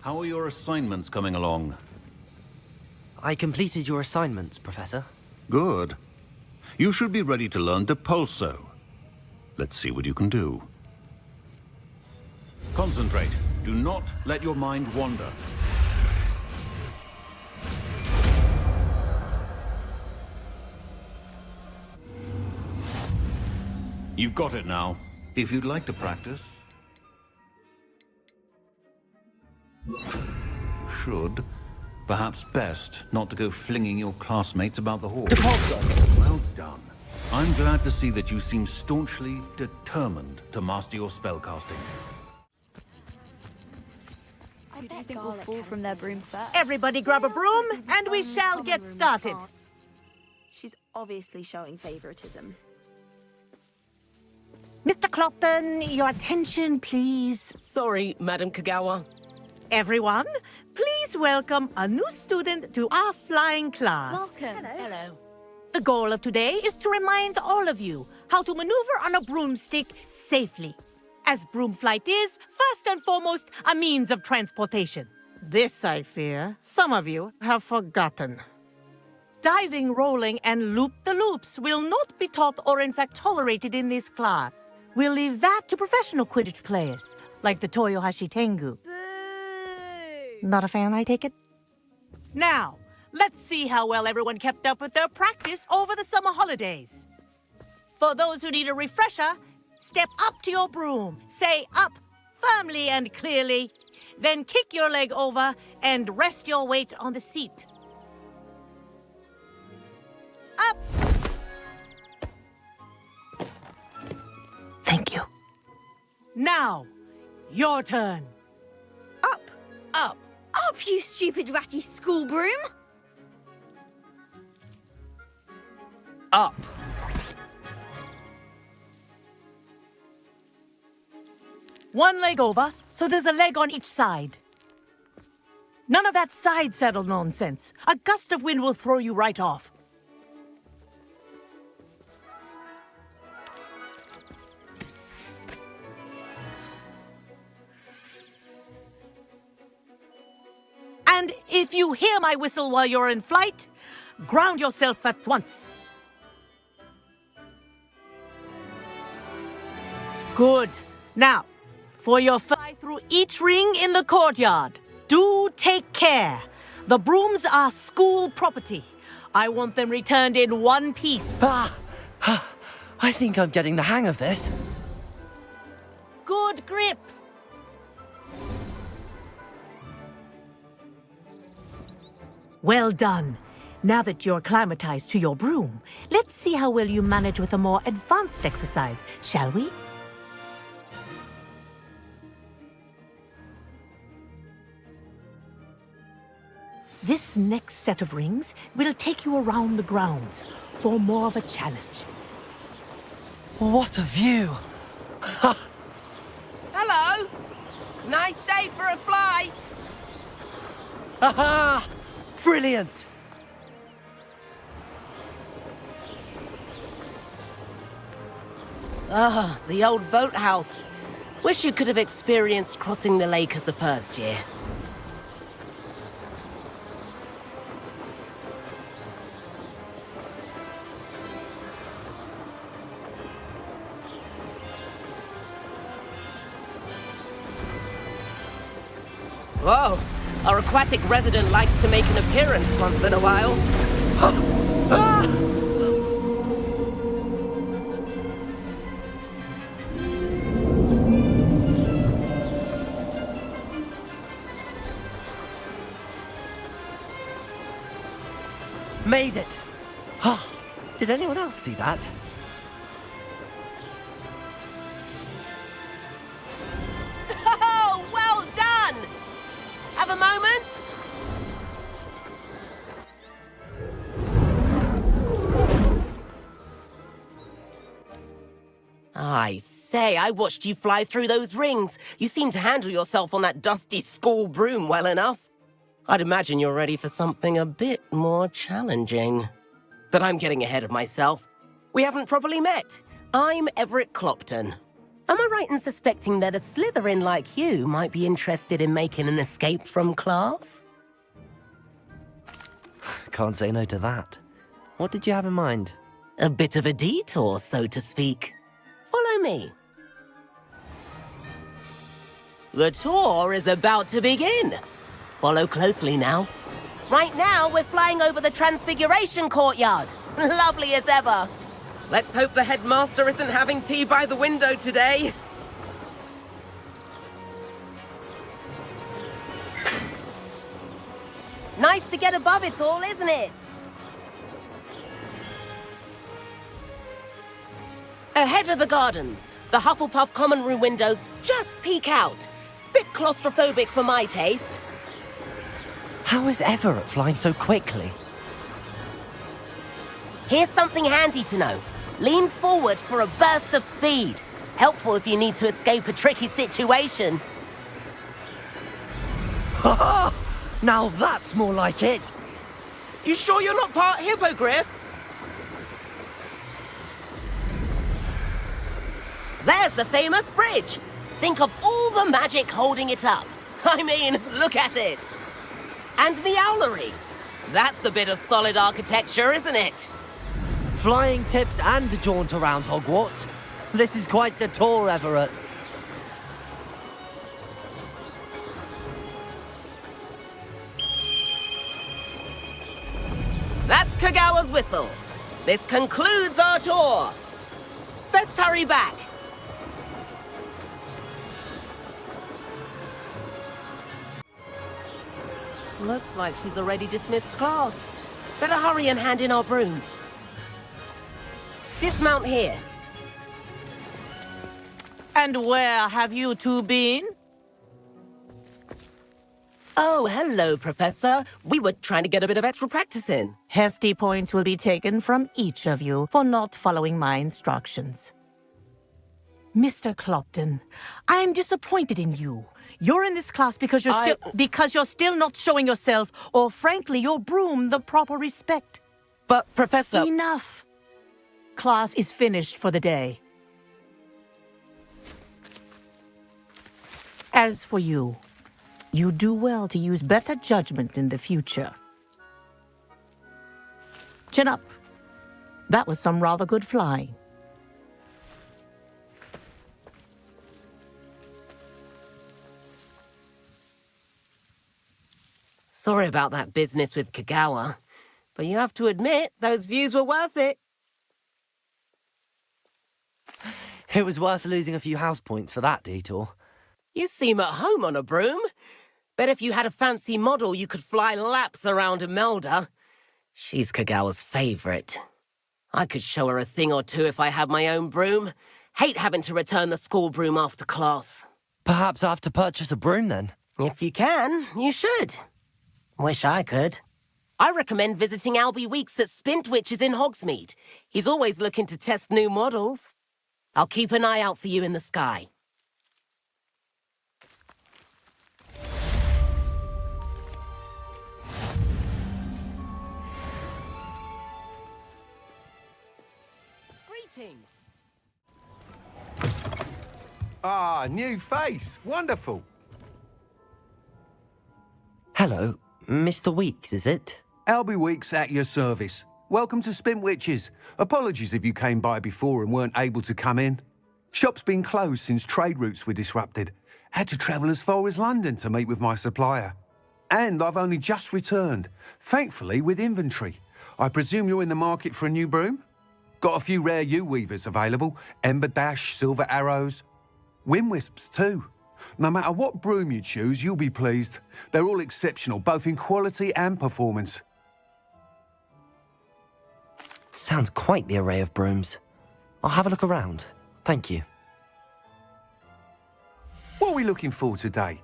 How are your assignments coming along? I completed your assignments, Professor. Good. You should be ready to learn Depulso. Let's see what you can do. Concentrate. Do not let your mind wander. You've got it now. If you'd like to practice... You should. Perhaps best not to go flinging your classmates about the hall. Depulso! Well done. I'm glad to see that you seem staunchly determined to master your spellcasting. Who do you think will fall from their broom first? Everybody grab a broom, and we shall get started. She's obviously showing favoritism. Mr. Clopton, your attention, please. Sorry, Madam Kagawa. Everyone, please welcome a new student to our flying class. Welcome. Hello. The goal of today is to remind all of you how to maneuver on a broomstick safely, as broom flight is, first and foremost, a means of transportation. This, I fear, some of you have forgotten. Diving, rolling, and loop-the-loops will not be taught or in fact tolerated in this class. We'll leave that to professional Quidditch players, like the Toyohashi Tengu. Boo! Not a fan, I take it? Now, let's see how well everyone kept up with their practice over the summer holidays. For those who need a refresher, step up to your broom, say up firmly and clearly, then kick your leg over and rest your weight on the seat. Up! Thank you. Now, your turn. Up! Up! Up, you stupid ratty school broom! Up! One leg over, so there's a leg on each side. None of that side saddle nonsense. A gust of wind will throw you right off. And if you hear my whistle while you're in flight, ground yourself at once. Good. Now, for your fly through each ring in the courtyard, do take care. The brooms are school property. I want them returned in one piece. I think I'm getting the hang of this. Good grip. Well done. Now that you're acclimatized to your broom, let's see how well you manage with a more advanced exercise, shall we? This next set of rings will take you around the grounds for more of a challenge. What a view! Hello! Nice day for a flight! Aha! Brilliant! Ah, the old boathouse. Wish you could have experienced crossing the lake as a first year. Whoa! Our aquatic resident likes to make an appearance once in a while. Made it! Did anyone else see that? Oh, well done! Have a moment? I say, I watched you fly through those rings. You seem to handle yourself on that dusty school broom well enough. I'd imagine you're ready for something a bit more challenging. But I'm getting ahead of myself. We haven't properly met. I'm Everett Clopton. Am I right in suspecting that a Slytherin like you might be interested in making an escape from class? Can't say no to that. What did you have in mind? A bit of a detour, so to speak. Follow me. The tour is about to begin. Follow closely now. Right now, we're flying over the Transfiguration Courtyard. Lovely as ever. Let's hope the headmaster isn't having tea by the window today. Nice to get above it all, isn't it? Ahead of the gardens, the Hufflepuff common room windows just peek out. Bit claustrophobic for my taste. How is Everett flying so quickly? Here's something handy to know. Lean forward for a burst of speed. Helpful if you need to escape a tricky situation. Ha! Now that's more like it! You sure you're not part hippogriff? There's the famous bridge. Think of all the magic holding it up. I mean, look at it. And the owlery. That's a bit of solid architecture, isn't it? Flying tips and a jaunt around Hogwarts. This is quite the tour, Everett. That's Kagawa's whistle. This concludes our tour. Best hurry back. Looks like she's already dismissed class. Better hurry and hand in our brooms. Dismount here. And where have you two been? Oh, hello, Professor. We were trying to get a bit of extra practice in. Hefty points will be taken from each of you for not following my instructions. Mr. Clopton, I'm disappointed in you. You're in this class because you're still not showing yourself, or frankly, your broom the proper respect. But, Professor... Enough. Class is finished for the day. As for you, you do well to use better judgment in the future. Chin up. That was some rather good flying. Sorry about that business with Kagawa, but you have to admit, those views were worth it. It was worth losing a few house points for that detour. You seem at home on a broom. Bet if you had a fancy model, you could fly laps around Imelda. She's Kagawa's favorite. I could show her a thing or two if I had my own broom. Hate having to return the school broom after class. Perhaps I have to purchase a broom then. If you can, you should. Wish I could. I recommend visiting Albie Weeks at Spintwitches in Hogsmeade. He's always looking to test new models. I'll keep an eye out for you in the sky. Greetings. Ah, new face. Wonderful. Hello, Mr. Weeks, is it? Albie Weeks at your service. Welcome to Spintwitches. Apologies if you came by before and weren't able to come in. Shop's been closed since trade routes were disrupted. Had to travel as far as London to meet with my supplier. And I've only just returned, thankfully with inventory. I presume you're in the market for a new broom? Got a few rare U-weavers available. Ember Dash, Silver Arrows. Wind Wisps too. No matter what broom you choose, you'll be pleased. They're all exceptional, both in quality and performance. Sounds quite the array of brooms. I'll have a look around. Thank you. What are we looking for today?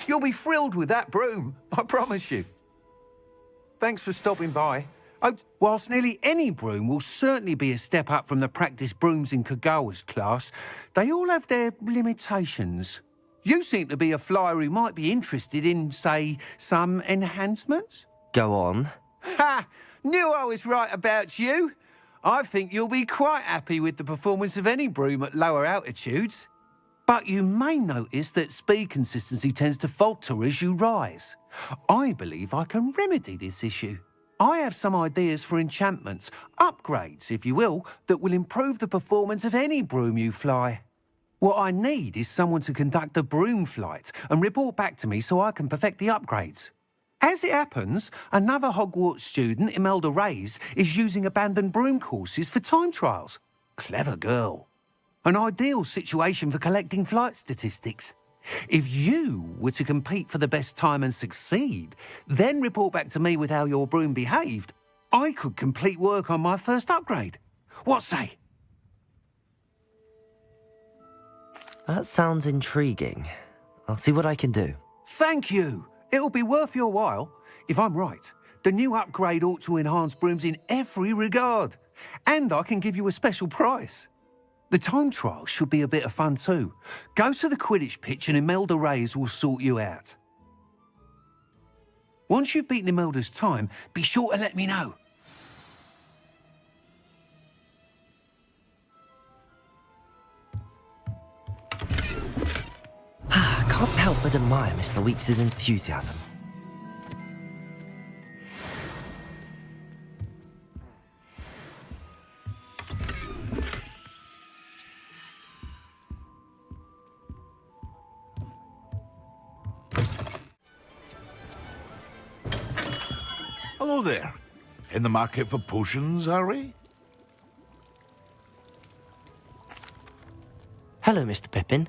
You'll be thrilled with that broom, I promise you. Thanks for stopping by. Whilst nearly any broom will certainly be a step up from the practice brooms in Kagawa's class, they all have their limitations. You seem to be a flyer who might be interested in, say, some enhancements? Go on. Ha! Knew I was right about you. I think you'll be quite happy with the performance of any broom at lower altitudes. But you may notice that speed consistency tends to falter as you rise. I believe I can remedy this issue. I have some ideas for enchantments, upgrades, if you will, that will improve the performance of any broom you fly. What I need is someone to conduct a broom flight and report back to me so I can perfect the upgrades. As it happens, another Hogwarts student, Imelda Reyes, is using abandoned broom courses for time trials. Clever girl. An ideal situation for collecting flight statistics. If you were to compete for the best time and succeed, then report back to me with how your broom behaved, I could complete work on my first upgrade. What say? That sounds intriguing. I'll see what I can do. Thank you. It'll be worth your while. If I'm right, the new upgrade ought to enhance brooms in every regard. And I can give you a special price. The time trial should be a bit of fun too. Go to the Quidditch pitch and Imelda Reyes will sort you out. Once you've beaten Imelda's time, be sure to let me know. I can't help but admire Mr. Weeks' enthusiasm. Hello there. In the market for potions, are we? Hello, Mr. Pippin.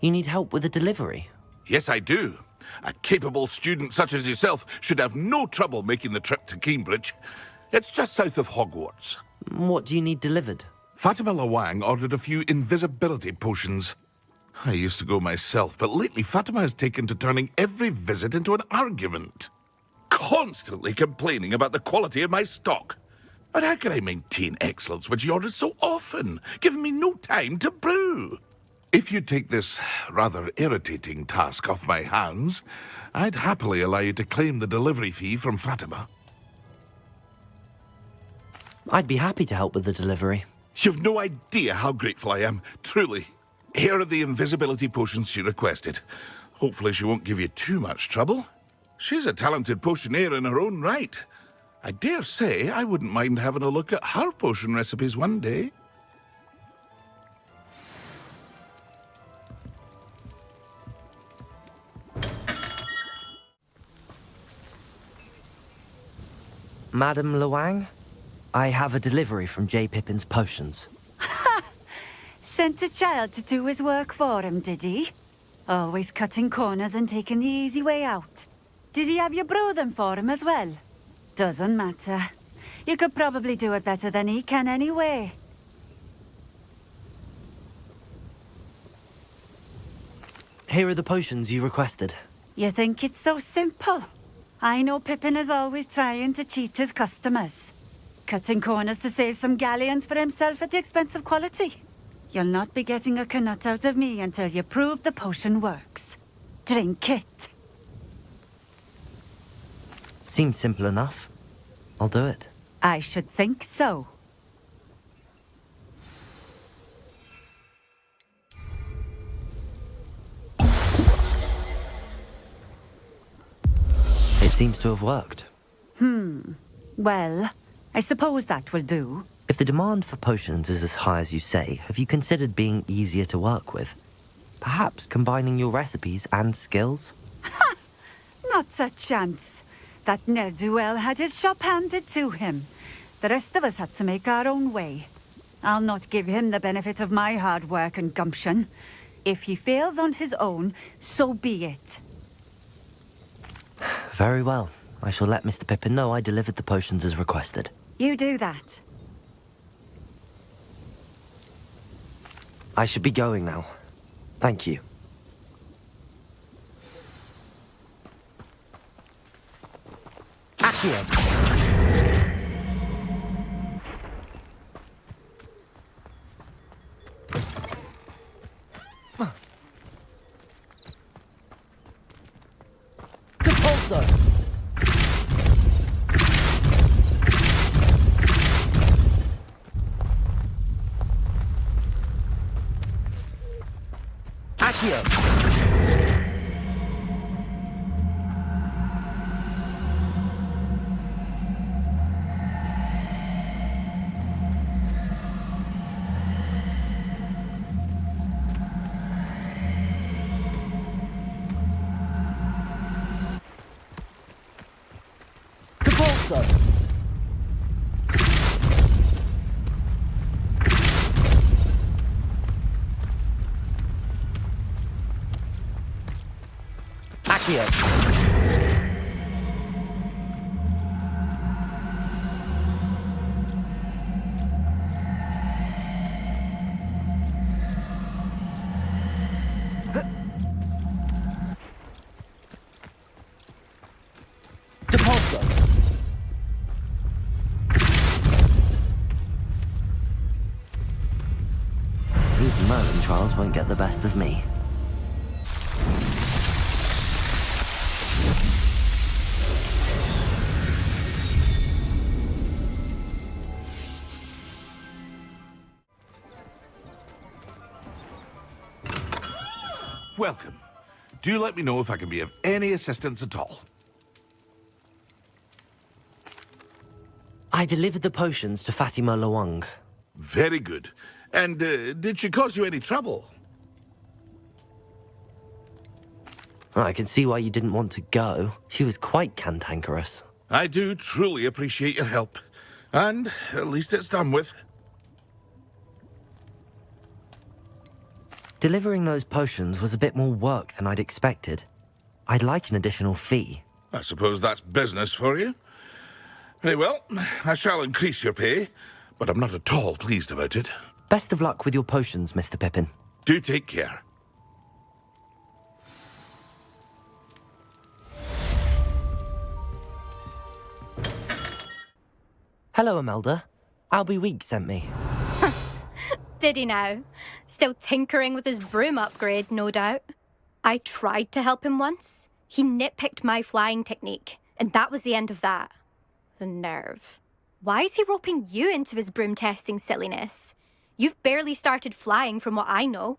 You need help with a delivery? Yes, I do. A capable student such as yourself should have no trouble making the trip to Cambridge. It's just south of Hogwarts. What do you need delivered? Fatima Lawang ordered a few invisibility potions. I used to go myself, but lately Fatima has taken to turning every visit into an argument. Constantly complaining about the quality of my stock. But how can I maintain excellence when she orders so often, giving me no time to brew? If you take this rather irritating task off my hands, I'd happily allow you to claim the delivery fee from Fatima. I'd be happy to help with the delivery. You've no idea how grateful I am, truly. Here are the invisibility potions she requested. Hopefully she won't give you too much trouble. She's a talented potioneer in her own right. I dare say I wouldn't mind having a look at her potion recipes one day. Madam Lawang, I have a delivery from J. Pippin's Potions. Sent a child to do his work for him, did he? Always cutting corners and taking the easy way out. Did he have you brew them for him as well? Doesn't matter. You could probably do it better than he can anyway. Here are the potions you requested. You think it's so simple? I know Pippin is always trying to cheat his customers. Cutting corners to save some galleons for himself at the expense of quality. You'll not be getting a canut out of me until you prove the potion works. Drink it. Seems simple enough. I'll do it. I should think so. It seems to have worked. Well, I suppose that will do. If the demand for potions is as high as you say, have you considered being easier to work with? Perhaps combining your recipes and skills? Not a chance. That ne'er-do-well had his shop handed to him. The rest of us had to make our own way. I'll not give him the benefit of my hard work and gumption. If he fails on his own, so be it. Very well. I shall let Mr. Pippin know I delivered the potions as requested. You do that. I should be going now. Thank you. Accio! Compulso! Accio! Compulso! Accio! Depulso! These Merlin trials won't get the best of me. Welcome. Do let me know if I can be of any assistance at all. I delivered the potions to Fatima Lawang. Very good. And did she cause you any trouble? I can see why you didn't want to go. She was quite cantankerous. I do truly appreciate your help. And at least it's done with. Delivering those potions was a bit more work than I'd expected. I'd like an additional fee. I suppose that's business for you. Very well, I shall increase your pay, but I'm not at all pleased about it. Best of luck with your potions, Mr. Pippin. Do take care. Hello, Imelda. Albie Week sent me. Did he now? Still tinkering with his broom upgrade, no doubt. I tried to help him once. He nitpicked my flying technique, and that was the end of that. The nerve. Why is he roping you into his broom testing silliness? You've barely started flying from what I know.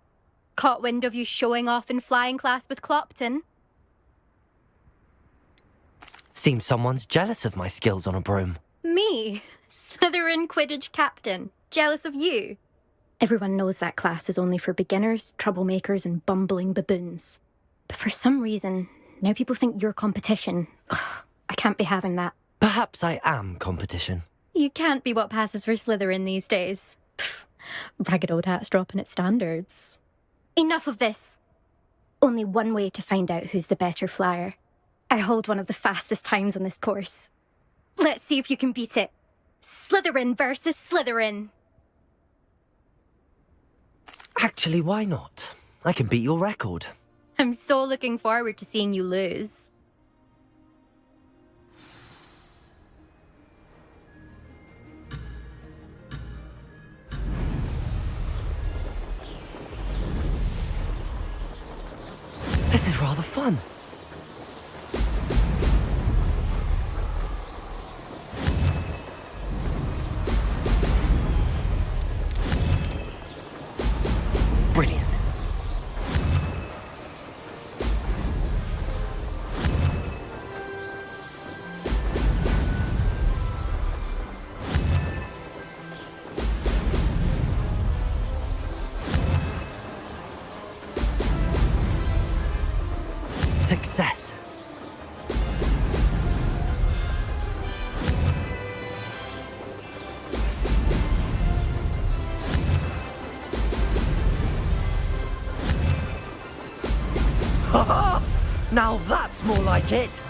Caught wind of you showing off in flying class with Clopton. Seems someone's jealous of my skills on a broom. Me? Slytherin Quidditch captain. Jealous of you? Everyone knows that class is only for beginners, troublemakers, and bumbling baboons. But for some reason, now people think you're competition. Ugh, I can't be having that. Perhaps I am competition. You can't be what passes for Slytherin these days. Pfft, ragged old hat's dropping its standards. Enough of this. Only one way to find out who's the better flyer. I hold one of the fastest times on this course. Let's see if you can beat it. Slytherin versus Slytherin. Actually, why not? I can beat your record. I'm so looking forward to seeing you lose. This is rather fun. Brilliant. Success. Now that's more like it.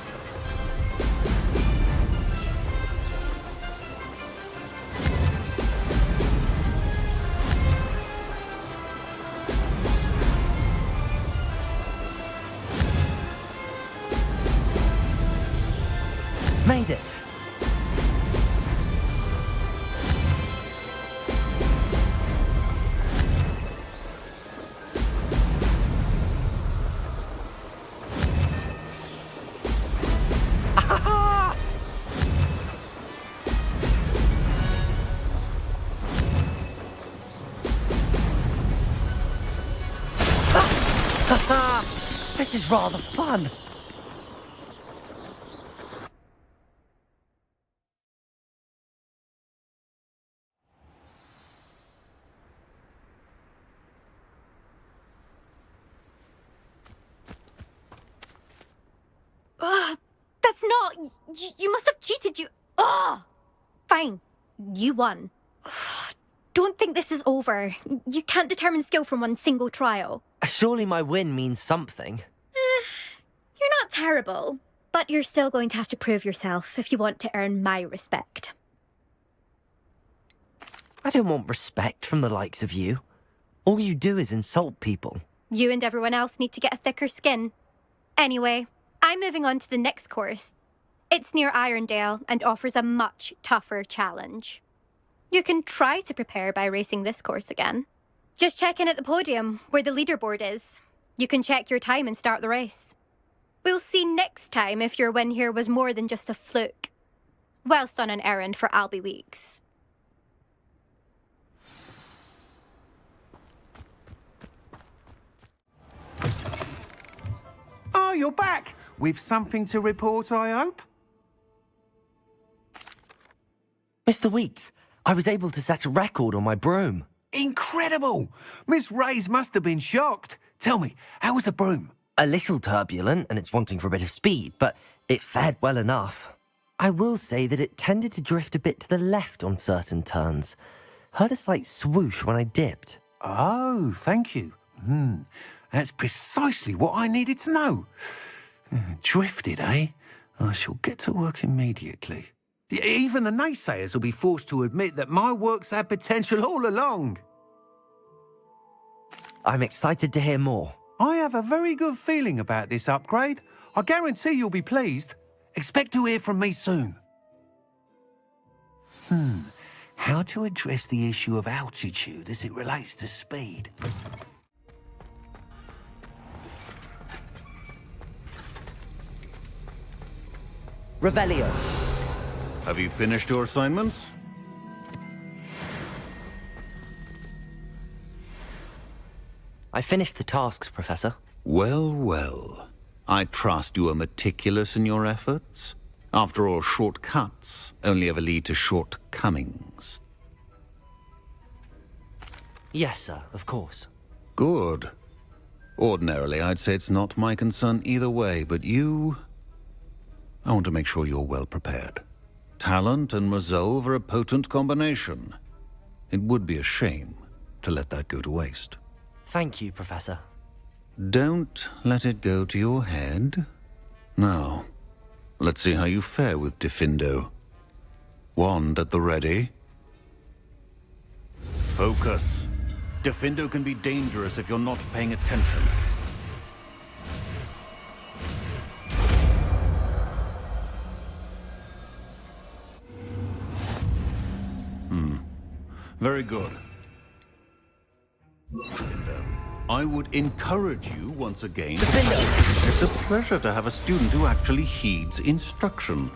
Made it. This is rather fun. That's not... You must have cheated, you... Ugh! Fine. You won. Don't think this is over. You can't determine skill from one single trial. Surely my win means something. You're not terrible, but you're still going to have to prove yourself if you want to earn my respect. I don't want respect from the likes of you. All you do is insult people. You and everyone else need to get a thicker skin. Anyway, I'm moving on to the next course. It's near Irondale and offers a much tougher challenge. You can try to prepare by racing this course again. Just check in at the podium, where the leaderboard is. You can check your time and start the race. We'll see next time if your win here was more than just a fluke. Whilst on an errand for Albie Weeks. Oh, you're back! With something to report, I hope? Mr. Weeks, I was able to set a record on my broom. Incredible! Miss Reyes must have been shocked. Tell me, how was the broom? A little turbulent, and it's wanting for a bit of speed, but it fared well enough. I will say that it tended to drift a bit to the left on certain turns. Heard a slight swoosh when I dipped. Oh, thank you. That's precisely what I needed to know. Drifted, eh? I shall get to work immediately. Even the naysayers will be forced to admit that my work's had potential all along. I'm excited to hear more. I have a very good feeling about this upgrade. I guarantee you'll be pleased. Expect to hear from me soon. How to address the issue of altitude as it relates to speed? Revelio. Have you finished your assignments? I finished the tasks, Professor. Well, well. I trust you are meticulous in your efforts. After all, shortcuts only ever lead to shortcomings. Yes, sir, of course. Good. Ordinarily, I'd say it's not my concern either way, but you... I want to make sure you're well prepared. Talent and resolve are a potent combination. It would be a shame to let that go to waste. Thank you, Professor. Don't let it go to your head. Now, let's see how you fare with Diffindo. Wand at the ready. Focus. Diffindo can be dangerous if you're not paying attention. Very good. I would encourage you once again. It's a pleasure to have a student who actually heeds instruction.